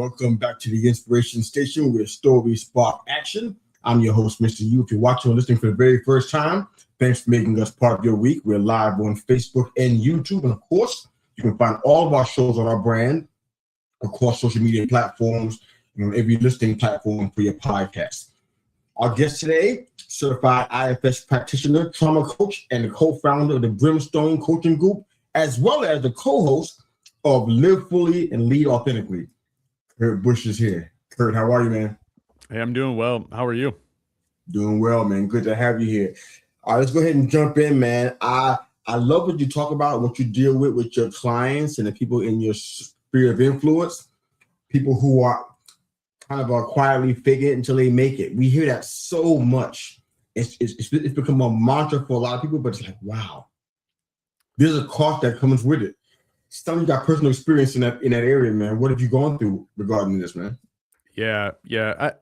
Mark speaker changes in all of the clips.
Speaker 1: Welcome back to the Inspiration Station where stories spark action. I'm your host, Mr. U. If you're watching or listening for the very first time, thanks for making us part of your week. We're live on Facebook and YouTube. And of course, you can find all of our shows on our brand across social media platforms and on every listening platform for your podcast. Our guest today, certified IFS practitioner, trauma coach, and the co-founder of the Brimstone Coaching Group, as well as the co-host of Live Fully and Lead Authentically. Kurt Bush is here. Kurt, how are you, man?
Speaker 2: Hey, I'm doing well. How are you?
Speaker 1: Doing well, man. Good to have you here. All right, let's go ahead and jump in, man. I love what you talk about, what you deal with your clients and the people in your sphere of influence, people who are kind of quietly fake it until they make it. We hear that so much. It's become a mantra for a lot of people, but it's like, wow, there's a cost that comes with it. Some you got personal experience in that area, man. What have you gone through regarding this, man?
Speaker 2: Yeah.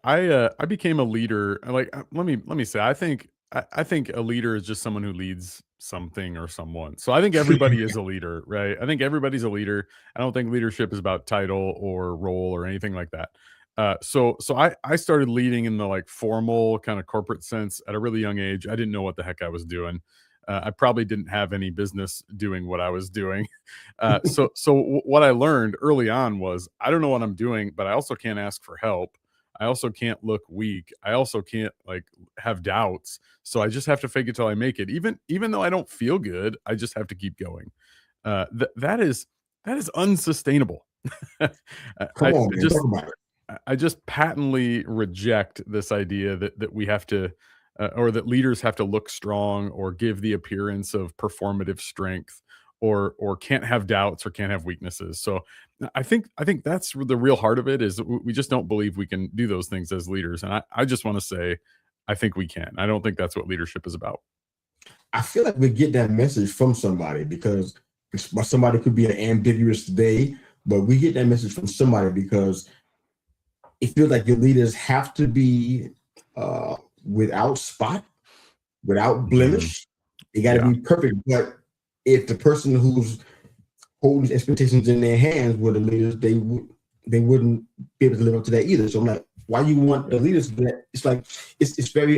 Speaker 2: I became a leader. Like, let me say, I think a leader is just someone who leads something or someone. So I think everybody is a leader, right? I think everybody's a leader. I don't think leadership is about title or role or anything like that. So I started leading in the like formal kind of corporate sense at a really young age. I didn't know what the heck I was doing. I probably didn't have any business doing what I was doing. So what I learned early on was I don't know what I'm doing, but I also can't ask for help. I also can't look weak. I also can't like have doubts. So I just have to fake it till I make it. Even though I don't feel good, I just have to keep going. That is unsustainable.
Speaker 1: Come on, man. Talk about it.
Speaker 2: I just patently reject this idea that we have to, or that leaders have to look strong or give the appearance of performative strength, or can't have doubts or can't have weaknesses. So I think that's the real heart of it, is we just don't believe we can do those things as leaders. And I just want to say, I think we can. I don't think that's what leadership is about.
Speaker 1: I feel like we get that message from somebody, because somebody could be an ambiguous they, but we get that message from somebody because it feels like your leaders have to be without spot, without blemish. They got to be perfect. But if the person who's holding expectations in their hands were the leaders, they wouldn't be able to live up to that either. So I'm like, why you want the leaders to do that? It's like it's very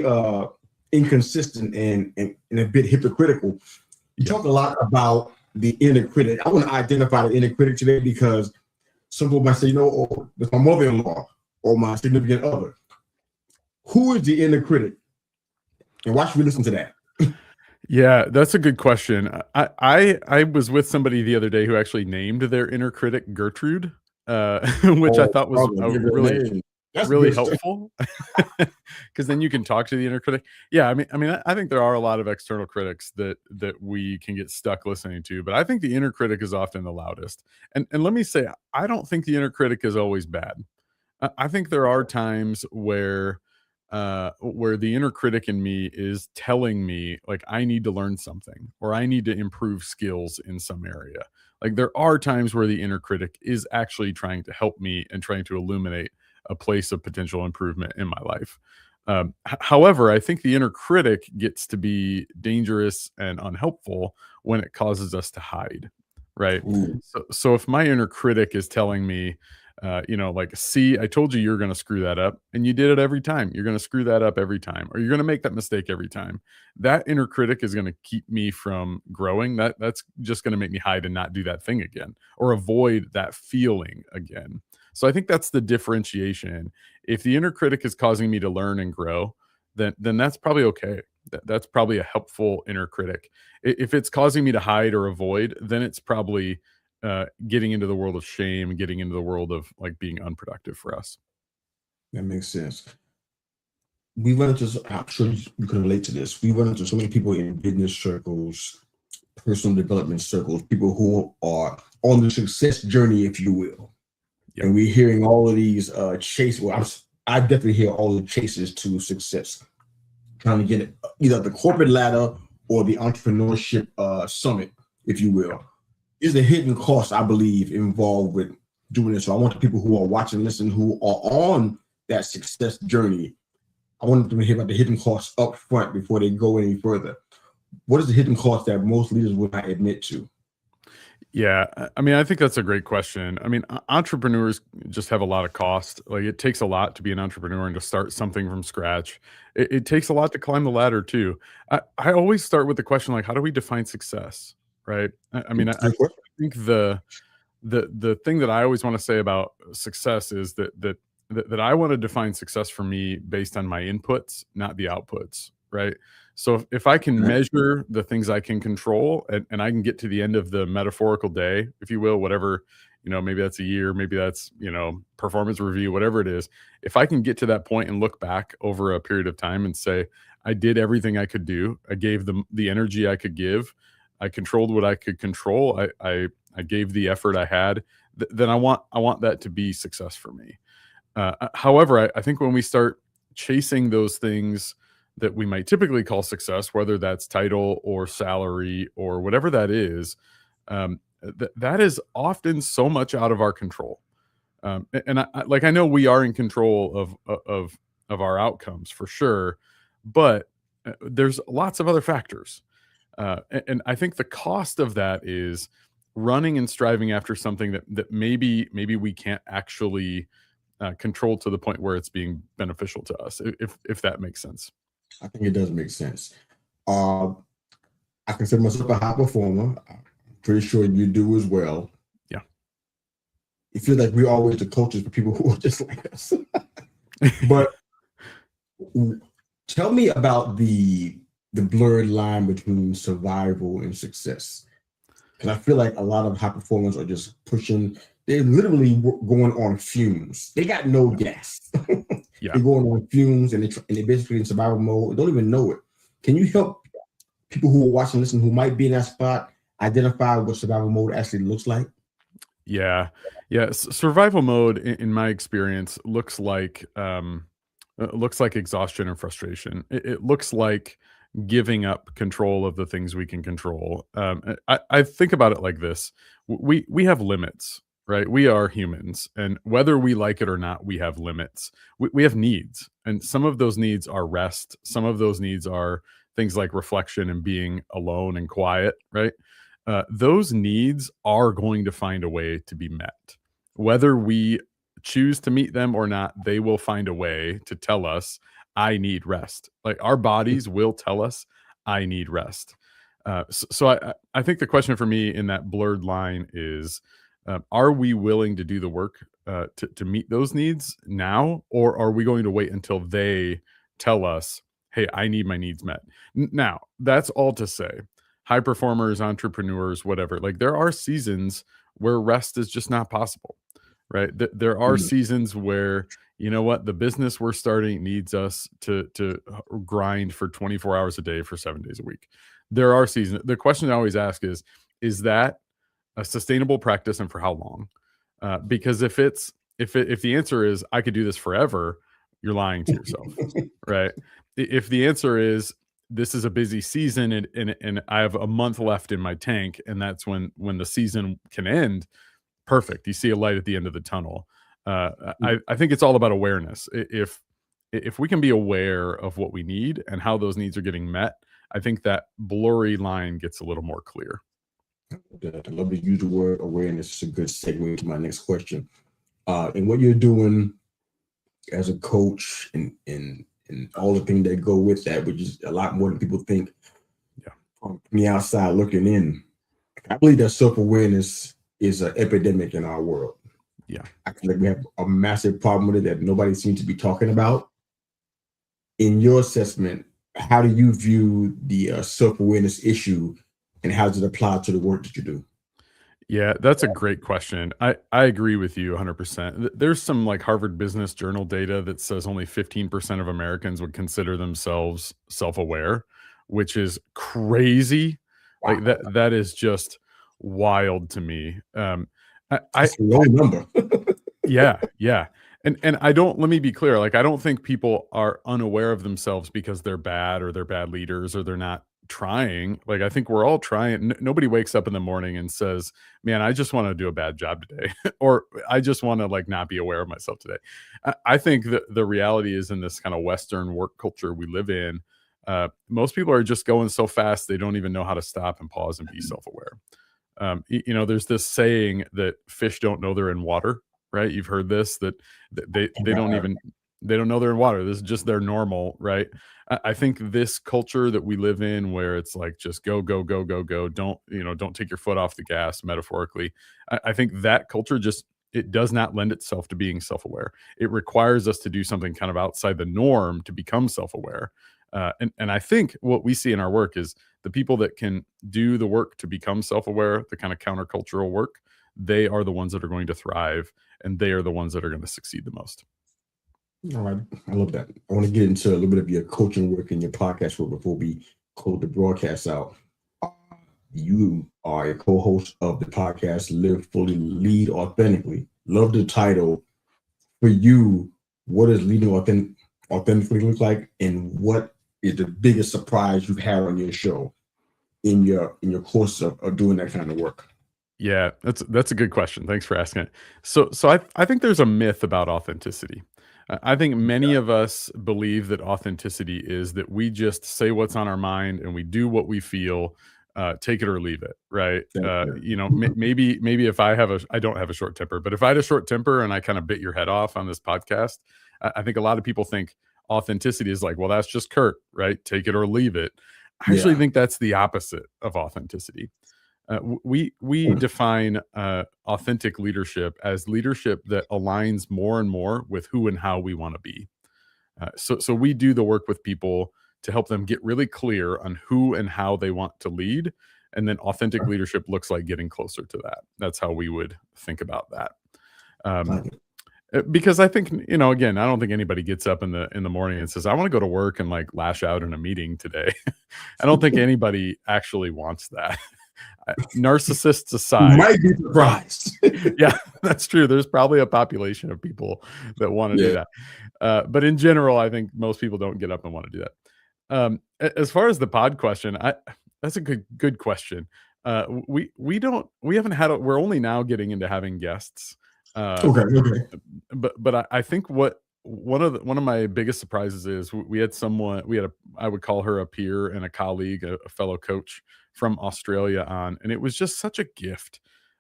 Speaker 1: inconsistent and a bit hypocritical. You talk a lot about the inner critic. I want to identify the inner critic today because some people might say, oh, that's my mother-in-law or my significant other. Who is the inner critic? And why should we listen to that?
Speaker 2: Yeah, that's a good question. I was with somebody the other day who actually named their inner critic Gertrude, which I thought was really helpful, because then you can talk to the inner critic. Yeah, I mean, I think there are a lot of external critics that we can get stuck listening to, but I think the inner critic is often the loudest. And let me say, I don't think the inner critic is always bad. I think there are times where the inner critic in me is telling me like I need to learn something or I need to improve skills in some area. Like there are times where the inner critic is actually trying to help me and trying to illuminate a place of potential improvement in my life. However, I think the inner critic gets to be dangerous and unhelpful when it causes us to hide, right? So if my inner critic is telling me, like, see, I told you you're going to screw that up and you did it every time. You're going to screw that up every time, or you're going to make that mistake every time. That inner critic is going to keep me from growing. That's just going to make me hide and not do that thing again or avoid that feeling again. So I think that's the differentiation. If the inner critic is causing me to learn and grow, then that's probably okay. That's probably a helpful inner critic. If it's causing me to hide or avoid, then it's probably getting into the world of shame and getting into the world of like being unproductive for us.
Speaker 1: That makes sense. We run into, I'm sure you can relate to this. We run into so many people in business circles, personal development circles, people who are on the success journey, if you will. Yep. And we're hearing all of these chases. Well, I definitely hear all the chases to success, trying to get either the corporate ladder or the entrepreneurship summit, if you will. Is a hidden cost, I believe, involved with doing this. So I want the people who are watching, listen, who are on that success journey, I want them to hear about the hidden costs up front before they go any further. What is the hidden cost that most leaders would not admit to?
Speaker 2: Yeah, I mean, I think that's a great question. I mean, entrepreneurs just have a lot of cost. Like, it takes a lot to be an entrepreneur and to start something from scratch. It takes a lot to climb the ladder too. I always start with the question like, how do we define success, right? I mean, I think the thing that I always want to say about success is that I want to define success for me based on my inputs, not the outputs, right? So if I can measure the things I can control and I can get to the end of the metaphorical day, if you will, whatever, maybe that's a year, maybe that's, performance review, whatever it is. If I can get to that point and look back over a period of time and say, I did everything I could do. I gave them the energy I could give. I controlled what I could control. I gave the effort I had. Then I want that to be success for me. However, I think when we start chasing those things that we might typically call success, whether that's title or salary or whatever that is, that is often so much out of our control. And I know we are in control of our outcomes for sure, but there's lots of other factors. And I think the cost of that is running and striving after something that maybe we can't actually control to the point where it's being beneficial to us, if that makes sense.
Speaker 1: I think it does make sense. I consider myself a high performer. I'm pretty sure you do as well.
Speaker 2: Yeah.
Speaker 1: It feels like we're always the coaches for people who are just like us. But tell me about the blurred line between survival and success. Because I feel like a lot of high performers are just pushing. They're literally going on fumes. They got no gas.
Speaker 2: Yeah.
Speaker 1: They're going on fumes and they're basically in survival mode. Don't even know it. Can you help people who are watching this and who might be in that spot identify what survival mode actually looks like?
Speaker 2: Yeah. Survival mode, in my experience, looks like exhaustion and frustration. It looks like giving up control of the things we can control. I think about it like this: we have limits, right? We are humans, and whether we like it or not, we have limits. We have needs, and some of those needs are rest. Some of those needs are things like reflection and being alone and quiet, right? Those needs are going to find a way to be met. Whether we choose to meet them or not, they will find a way to tell us, I need rest. Like, our bodies will tell us, I need rest. So I think the question for me in that blurred line is, are we willing to do the work to meet those needs now, or are we going to wait until they tell us, hey, I need my needs met? Now, that's all to say, high performers, entrepreneurs, whatever, like, there are seasons where rest is just not possible, right? There are seasons where, you know what, the business we're starting needs us to grind for 24 hours a day for 7 days a week. There are seasons. The question I always ask is that a sustainable practice, and for how long? Because if the answer is I could do this forever, you're lying to yourself, right? If the answer is this is a busy season and I have a month left in my tank, and that's when the season can end, perfect. You see a light at the end of the tunnel. I think it's all about awareness. If we can be aware of what we need and how those needs are getting met, I think that blurry line gets a little more clear.
Speaker 1: I love to use the word awareness. It's a good segue to my next question. And what you're doing as a coach and all the things that go with that, which is a lot more than people think.
Speaker 2: Yeah.
Speaker 1: From the outside looking in, I believe that self-awareness is an epidemic in our world.
Speaker 2: Yeah.
Speaker 1: I feel like we have a massive problem with it that nobody seems to be talking about. In your assessment, how do you view the self-awareness issue, and how does it apply to the work that you do?
Speaker 2: Yeah, that's a great question. I agree with you 100%. There's some like Harvard Business Journal data that says only 15% of Americans would consider themselves self-aware, which is crazy.
Speaker 1: Wow.
Speaker 2: Like that is just wild to me.
Speaker 1: That's a low number.
Speaker 2: Yeah. And let me be clear, like, I don't think people are unaware of themselves because they're bad or they're bad leaders or they're not trying. Like, I think we're all trying. Nobody wakes up in the morning and says, man, I just want to do a bad job today, or I just want to like not be aware of myself today. I think that the reality is, in this kind of Western work culture we live in, most people are just going so fast they don't even know how to stop and pause and be self-aware. There's this saying that fish don't know they're in water, right? You've heard this, that they don't know they're in water. This is just their normal, right? I think this culture that we live in, where it's like just go, go, go, go, go. Don't take your foot off the gas, metaphorically. I think that culture it does not lend itself to being self-aware. It requires us to do something kind of outside the norm to become self-aware. And I think what we see in our work is the people that can do the work to become self-aware, the kind of countercultural work, they are the ones that are going to thrive, and they are the ones that are going to succeed the most.
Speaker 1: All right. I love that. I want to get into a little bit of your coaching work and your podcast work before we close the broadcast out. You are a co-host of the podcast, Live Fully, Lead Authentically. Love the title. For you, what does leading authentically look like, and what is the biggest surprise you've had on your show in your course of doing that kind of work?
Speaker 2: Yeah, that's a good question. Thanks for asking it. So I think there's a myth about authenticity. I think many of us believe that authenticity is that we just say what's on our mind and we do what we feel, take it or leave it, right? Maybe if I don't have a short temper, but if I had a short temper and I kind of bit your head off on this podcast, I think a lot of people think authenticity is like, well, that's just Kurt, right? Take it or leave it. I actually think that's the opposite of authenticity. We define authentic leadership as leadership that aligns more and more with who and how we want to be. So we do the work with people to help them get really clear on who and how they want to lead. And then authentic leadership looks like getting closer to that. That's how we would think about that. Because I think, again, I don't think anybody gets up in the morning and says, I want to go to work and like lash out in a meeting today. I don't think anybody actually wants that. Narcissists aside,
Speaker 1: you might be surprised.
Speaker 2: Yeah, that's true. There's probably a population of people that want to do that. But in general, I think most people don't get up and want to do that. As far as the pod question, that's a good question. We haven't had we're only now getting into having guests.
Speaker 1: Okay.
Speaker 2: But I think one of my biggest surprises is we had I would call her a peer and a colleague, a fellow coach from Australia on, and it was just such a gift.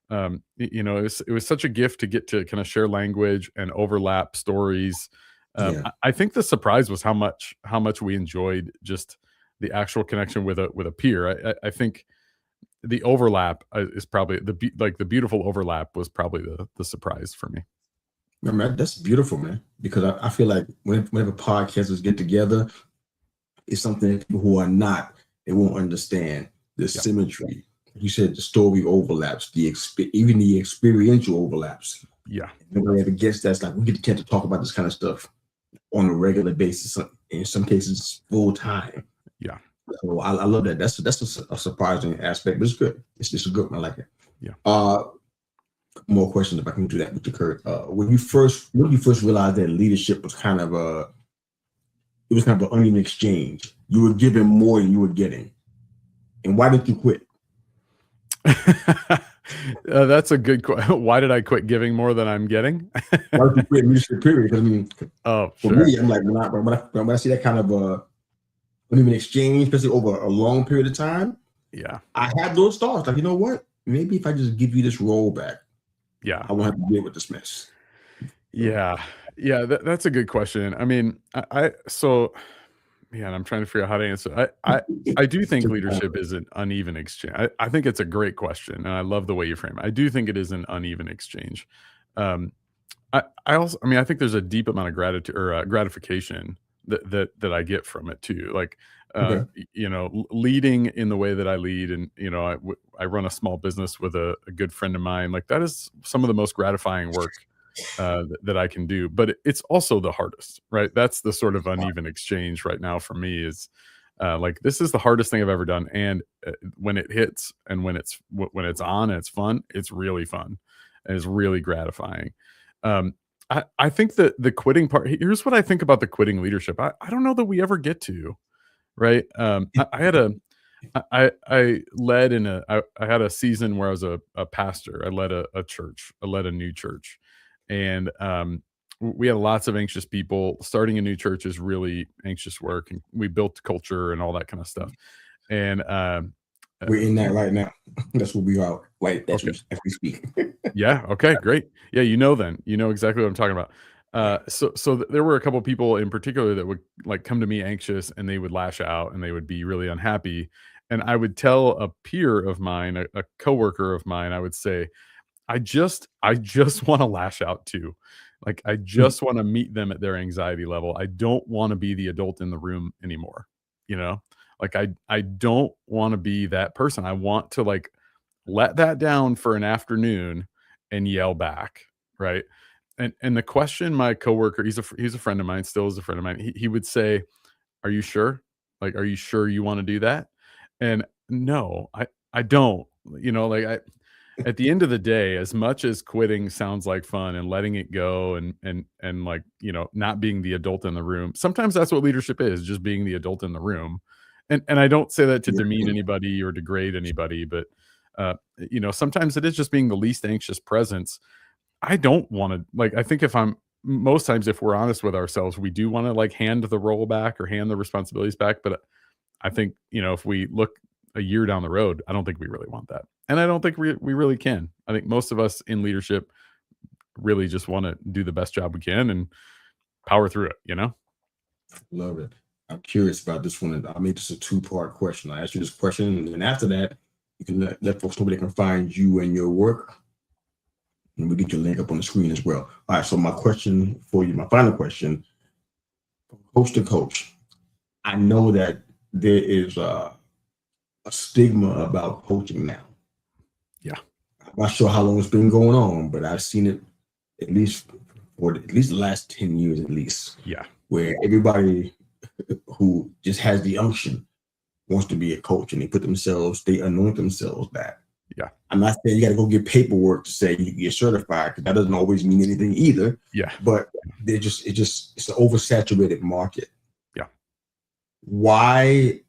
Speaker 2: It was such a gift to get to kind of share language and overlap stories. I think the surprise was how much we enjoyed just the actual connection with a peer. I think the overlap is probably the beautiful overlap was probably the surprise for me.
Speaker 1: No, man, that's beautiful, man. Because I feel like whenever podcasters get together, it's something that people who are not, they won't understand the symmetry. You said the story overlaps, even the experiential overlaps.
Speaker 2: Yeah.
Speaker 1: And we have a guest that's like, we get the chance to talk about this kind of stuff on a regular basis, in some cases full time.
Speaker 2: Yeah.
Speaker 1: So I love that. That's a surprising aspect, but it's good. It's just a good one. I like it.
Speaker 2: Yeah.
Speaker 1: More questions if I can do that with you, Kurt. When you first realized that leadership was kind of an uneven exchange. You were giving more than you were getting, and why did you quit?
Speaker 2: That's a good question. Why did I quit giving more than I'm getting?
Speaker 1: Why did you quit leadership? Period. I mean,
Speaker 2: for
Speaker 1: me, I'm like, when I see that kind of uneven exchange, especially over a long period of time, I had those thoughts. Like, you know what? Maybe if I just give you this role back, I won't have to deal with this mess.
Speaker 2: Yeah. That's a good question. I mean, I'm trying to figure out how to answer. I do think leadership is an uneven exchange. I think it's a great question, and I love the way you frame it. I do think it is an uneven exchange. I think there's a deep amount of gratitude or gratification that I get from it too. Like, leading in the way that I lead, and I run a small business with a good friend of mine. Like, that is some of the most gratifying work that I can do, but it's also the hardest, right? That's the sort of uneven exchange right now for me is like, this is the hardest thing I've ever done. And when it hits and when it's on and it's fun, it's really fun and it's really gratifying. I think that the quitting part, here's what I think about the quitting leadership. I don't know that we ever get to, right? I had a season where I was a pastor. I led a church. I led a new church. And we had lots of anxious people. Starting a new church is really anxious work, and we built culture and all that kind of stuff. And
Speaker 1: we're in that right now. That's what we are. Right. That's
Speaker 2: Okay.
Speaker 1: as we speak.
Speaker 2: Yeah. Okay. Great. Yeah. Then you know exactly what I'm talking about. There were a couple people in particular that would like come to me anxious and they would lash out and they would be really unhappy. And I would tell a peer of mine, a coworker of mine, I would say, I just want to lash out too. Like I just want to meet them at their anxiety level. I don't want to be the adult in the room anymore. You know? Like I don't want to be that person. I want to like let that down for an afternoon and yell back, right? And the question my coworker, he's a friend of mine, still is a friend of mine. He would say, "Are you sure? Like, are you sure you want to do that?" And no, I don't. You know, like I at the end of the day, as much as quitting sounds like fun and letting it go and like, you know, not being the adult in the room, sometimes that's what leadership is, just being the adult in the room. And I don't say that to demean anybody or degrade anybody, but you know, sometimes it is just being the least anxious presence. I don't want to like I think if I'm most times if we're honest with ourselves, we do want to like hand the role back or hand the responsibilities back, but I think, you know, if we look a year down the road, I don't think we really want that. And I don't think we really can. I think most of us in leadership really just want to do the best job we can and power through it, you know?
Speaker 1: Love it. I'm curious about this one. I made this a two-part question. I asked you this question, and then after that, you can let folks know where they can find you and your work. And we'll get your link up on the screen as well. All right. So my question for you, my final question, from coach to coach. I know that there is a stigma about coaching now.
Speaker 2: Yeah.
Speaker 1: I'm not sure how long it's been going on, but I've seen it at least for at least the last 10 years at least.
Speaker 2: Yeah.
Speaker 1: Where everybody who just has the unction wants to be a coach and they anoint themselves that.
Speaker 2: Yeah.
Speaker 1: I'm not saying you got to go get paperwork to say you get certified, because that doesn't always mean anything either.
Speaker 2: Yeah.
Speaker 1: But it's an oversaturated market.
Speaker 2: Yeah.
Speaker 1: Why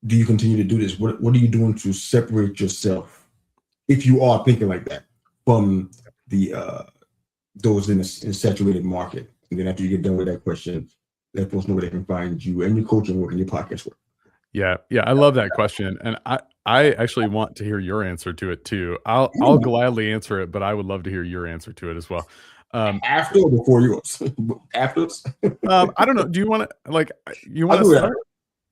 Speaker 1: do you continue to do this? What are you doing to separate yourself, if you are thinking like that, from the those in a saturated market? And then after you get done with that question, let folks know where they can find you and your coaching work and your podcast work.
Speaker 2: Yeah. Yeah. I love that question. And I actually want to hear your answer to it too. I'll gladly answer it, but I would love to hear your answer to it as well.
Speaker 1: After or before yours? Afterwards?
Speaker 2: I don't know. Do you want to you want to start?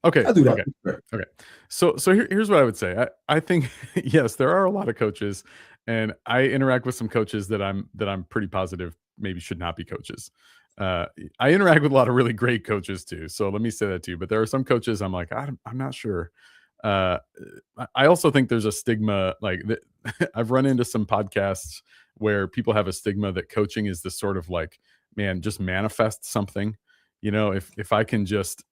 Speaker 2: Okay.
Speaker 1: I'll do that.
Speaker 2: Okay. So here's what I would say. I think yes, there are a lot of coaches, and I interact with some coaches that I'm pretty positive maybe should not be coaches. I interact with a lot of really great coaches too. So let me say that too. But there are some coaches I'm like, I'm not sure. I also think there's a stigma like that. I've run into some podcasts where people have a stigma that coaching is this sort of like, man, just manifest something. You know, if I can just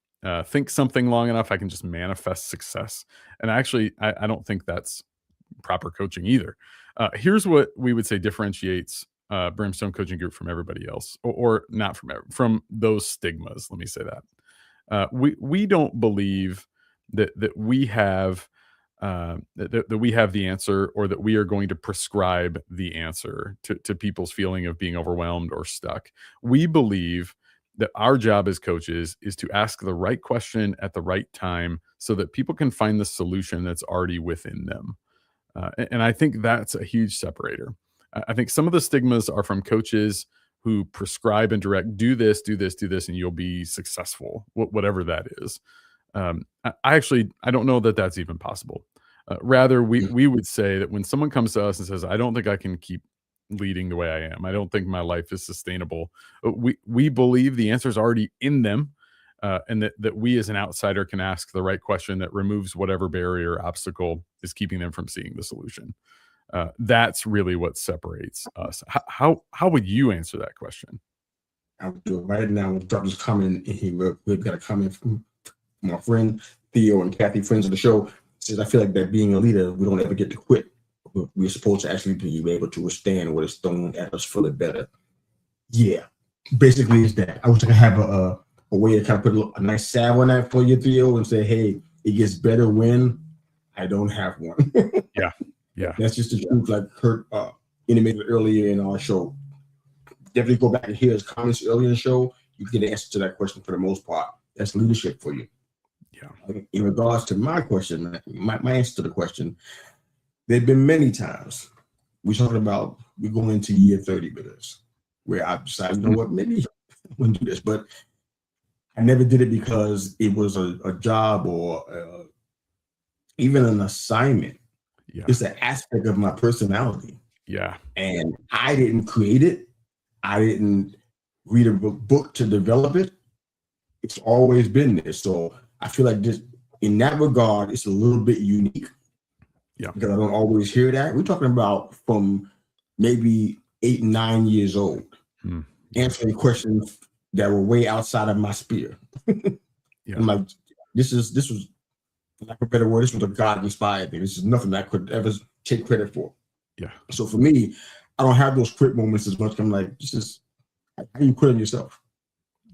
Speaker 2: think something long enough, I can just manifest success. And actually, I don't think that's proper coaching either. Here's what we would say differentiates Brimstone Coaching Group from everybody else, or not from those stigmas. Let me say that we don't believe that we have that we have the answer, or that we are going to prescribe the answer to people's feeling of being overwhelmed or stuck. We believe that our job as coaches is to ask the right question at the right time so that people can find the solution that's already within them. And I think that's a huge separator. I think some of the stigmas are from coaches who prescribe and direct, do this, and you'll be successful, whatever that is. I don't know that that's even possible. Rather, we would say that when someone comes to us and says, I don't think I can keep leading the way I am, I don't think my life is sustainable, we believe the answer is already in them, and that we as an outsider can ask the right question that removes whatever barrier or obstacle is keeping them from seeing the solution. That's really what separates us. How would you answer that question?
Speaker 1: I would do it right now. We'll drop this comment in here. We've got a comment from my friend Theo and Kathy, friends of the show. Says, I feel like that being a leader, we don't ever get to quit. We're supposed to actually be able to withstand what is thrown at us for the better. Yeah, basically it's that. I wish I could have a way to kind of put a nice salve on that for you, Theo, and say, hey, it gets better when I don't have one.
Speaker 2: Yeah.
Speaker 1: That's just the truth, like Kurt intimated earlier in our show. Definitely go back and hear his comments earlier in the show. You get the answer to that question for the most part. That's leadership for you.
Speaker 2: Yeah.
Speaker 1: In regards to my question, my answer to the question, There've been many times we're going into year 30 with this, where I decided, you know what, maybe I wouldn't do this, but I never did it because it was a job or even an assignment.
Speaker 2: Yeah.
Speaker 1: It's an aspect of my personality.
Speaker 2: Yeah.
Speaker 1: And I didn't create it. I didn't read a book to develop it. It's always been there. So I feel like this, in that regard, it's a little bit unique.
Speaker 2: Yeah.
Speaker 1: Because I don't always hear that. We're talking about from maybe 8, 9 years old, answering questions that were way outside of my sphere.
Speaker 2: Yeah.
Speaker 1: I'm like, this was, for lack of a better word, this was a God-inspired thing. This is nothing I could ever take credit for.
Speaker 2: Yeah.
Speaker 1: So for me, I don't have those quit moments as much. I'm like, this is how you quit on yourself.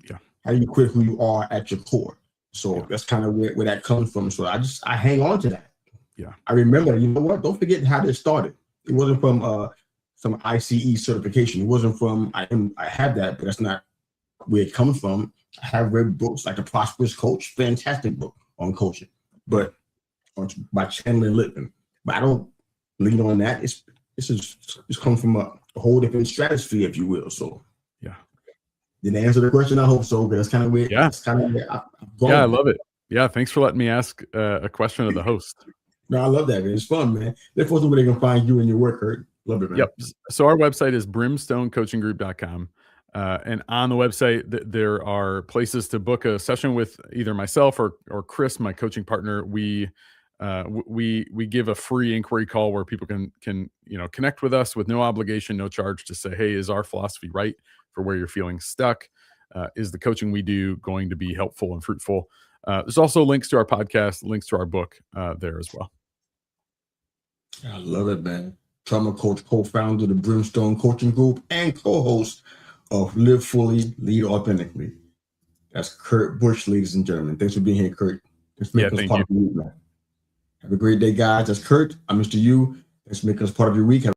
Speaker 2: Yeah.
Speaker 1: How you quit who you are at your core. So that's kind of where that comes from. So I hang on to that.
Speaker 2: Yeah.
Speaker 1: I remember, you know what? Don't forget how this started. It wasn't from some ICE certification. It wasn't from, I have that, but that's not where it comes from. I have read books like The Prosperous Coach, fantastic book on coaching, but by Chandler Littman. But I don't lean on that. It's come from a whole different stratosphere, if you will. So
Speaker 2: yeah.
Speaker 1: Did I answer the question? I hope so, but that's kind of weird.
Speaker 2: Yeah.
Speaker 1: That's kind of where I've gone.
Speaker 2: Yeah, I love it. Yeah, thanks for letting me ask a question of the host.
Speaker 1: No, I love that, man. It's fun, man. Let folks know where they can find you and your work, Kurt. Love it, man.
Speaker 2: Yep. So our website is brimstonecoachinggroup.com. And on the website, there are places to book a session with either myself or Chris, my coaching partner. We give a free inquiry call where people can connect with us with no obligation, no charge, to say, hey, is our philosophy right for where you're feeling stuck? Is the coaching we do going to be helpful and fruitful? There's also links to our podcast, links to our book there as well.
Speaker 1: I love it, man. Trauma coach, co-founder of the Brimstone Coaching Group, and co-host of Live Fully, Lead Authentically. That's Kurt Busch, ladies and gentlemen. Thanks for being here, Kurt. Thanks for making us part of your week, man. Have a great day, guys. That's Kurt. I'm Mr. U. Thanks for making us part of your week. Have